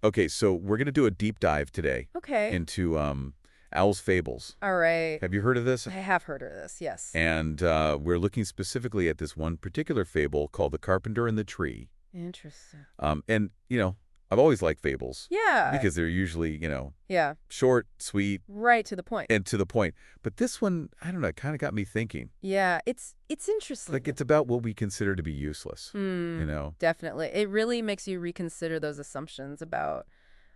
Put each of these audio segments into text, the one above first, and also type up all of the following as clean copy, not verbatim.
Okay, so we're going to do a deep dive today Okay. into Owl's Fables. All right. Have you heard of this? I have heard of this, yes. And we're looking specifically at this one particular fable called The Carpenter and the Tree. Interesting. And, I've always liked fables. Yeah. Because they're usually, Yeah. short, sweet, Right to the point. and to the point. But this one, I don't know, it kind of got me thinking. Yeah, it's interesting. Like, it's about what we consider to be useless, Definitely. It really makes you reconsider those assumptions about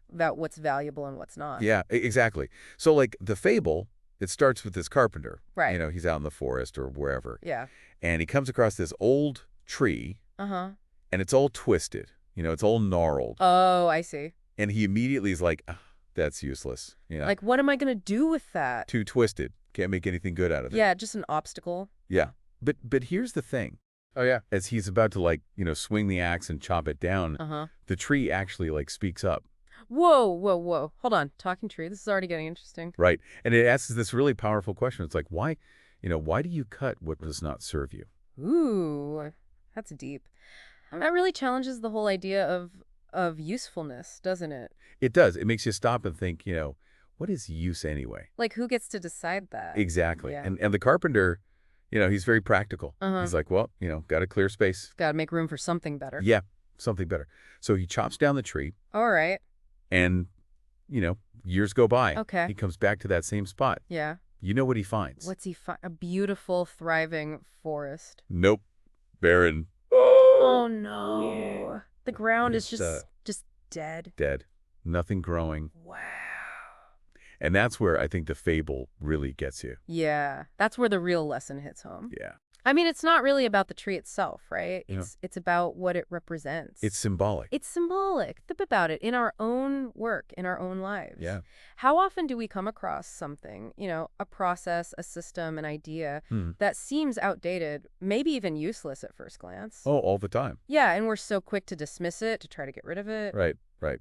what's valuable and what's not. Yeah, exactly. So, like, the fable, it starts with this carpenter. Right. He's out in the forest or wherever. Yeah. And he comes across this old tree, Uh-huh. and it's all twisted. It's all gnarled. Oh, I see. And he immediately is like, that's useless. Like, what am I going to do with that? Too twisted. Can't make anything good out of it. Yeah, just an obstacle. Yeah. But here's the thing. Oh, yeah. As he's about to, swing the axe and chop it down, the tree actually, speaks up. Whoa, whoa, whoa. Hold on. Talking tree. This is already getting interesting. Right. And it asks this really powerful question. It's like, why do you cut what does not serve you? Ooh, that's deep. That really challenges the whole idea of usefulness, doesn't it? It does. It makes you stop and think, what is use anyway? Like, who gets to decide that? Exactly. Yeah. And the carpenter, he's very practical. He's like, well, got to clear space. Got to make room for something better. Yeah, something better. So he chops down the tree. All right. And, years go by. Okay. He comes back to that same spot. Yeah. You know what he finds? What's he find? A beautiful, thriving forest. Nope. Barren. Oh, no. The ground is just dead. Dead. Nothing growing. Wow. And that's where I think the fable really gets you. Yeah. That's where the real lesson hits home. Yeah. I mean, it's not really about the tree itself, right? Yeah. It's about what it represents. It's symbolic. It's symbolic. Think about it in our own work, in our own lives. Yeah. How often do we come across something, a process, a system, an idea that seems outdated, maybe even useless at first glance? Oh, all the time. Yeah, and we're so quick to dismiss it, to try to get rid of it. Right.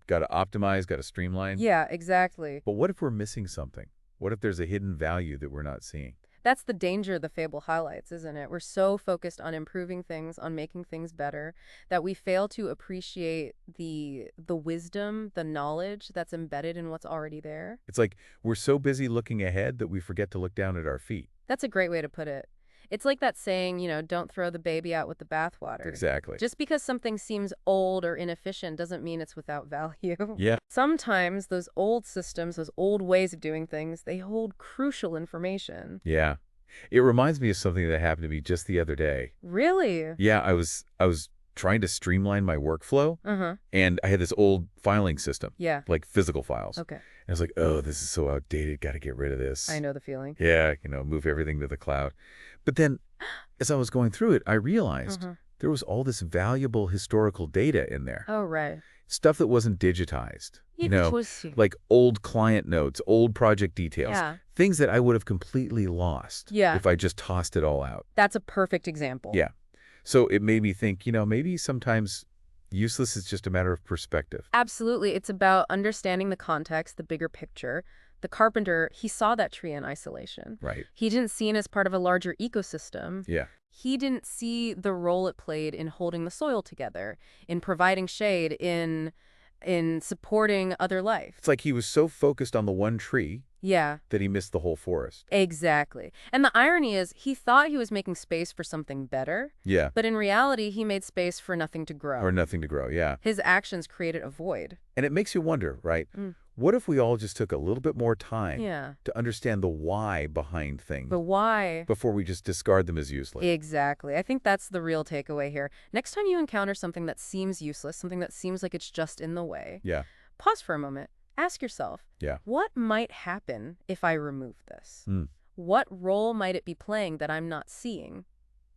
Got to optimize, got to streamline. Yeah, exactly. But what if we're missing something? What if there's a hidden value that we're not seeing? That's the danger the fable highlights, isn't it? We're so focused on improving things, on making things better, that we fail to appreciate the wisdom, the knowledge that's embedded in what's already there. It's like we're so busy looking ahead that we forget to look down at our feet. That's a great way to put it. It's like that saying, don't throw the baby out with the bathwater. Exactly. Just because something seems old or inefficient doesn't mean it's without value. Yeah. Sometimes those old systems, those old ways of doing things, they hold crucial information. Yeah. It reminds me of something that happened to me just the other day. Really? Yeah, I was trying to streamline my workflow, and I had this old filing system. Yeah. Like physical files. Okay. And I was like, oh, this is so outdated. Got to get rid of this. I know the feeling. Yeah, move everything to the cloud. But then, as I was going through it, I realized there was all this valuable historical data in there. Oh, right. Stuff that wasn't digitized. Like old client notes, old project details. Yeah. Things that I would have completely lost if I just tossed it all out. That's a perfect example. Yeah. So it made me think, maybe sometimes useless is just a matter of perspective. Absolutely. It's about understanding the context, the bigger picture. The carpenter, he saw that tree in isolation. Right. He didn't see it as part of a larger ecosystem. Yeah. He didn't see the role it played in holding the soil together, in providing shade, in supporting other life. It's like he was so focused on the one tree that he missed the whole forest. Exactly. And the irony is he thought he was making space for something better. Yeah. But in reality, he made space for nothing to grow. Or nothing to grow, yeah. His actions created a void. And it makes you wonder, right? What if we all just took a little bit more time to understand the why behind things? The why. Before we just discard them as useless. Exactly. I think that's the real takeaway here. Next time you encounter something that seems useless, something that seems like it's just in the way, pause for a moment. Ask yourself, what might happen if I remove this? What role might it be playing that I'm not seeing?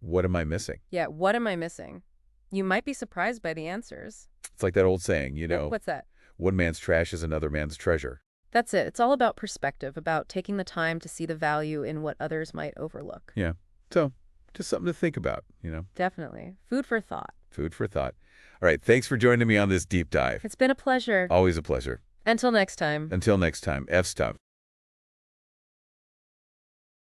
What am I missing? Yeah, what am I missing? You might be surprised by the answers. It's like that old saying, What's that? One man's trash is another man's treasure. That's it. It's all about perspective, about taking the time to see the value in what others might overlook. Yeah. So, just something to think about, Definitely. Food for thought. Food for thought. All right. Thanks for joining me on this deep dive. It's been a pleasure. Always a pleasure. Until next time. Until next time. F stuff.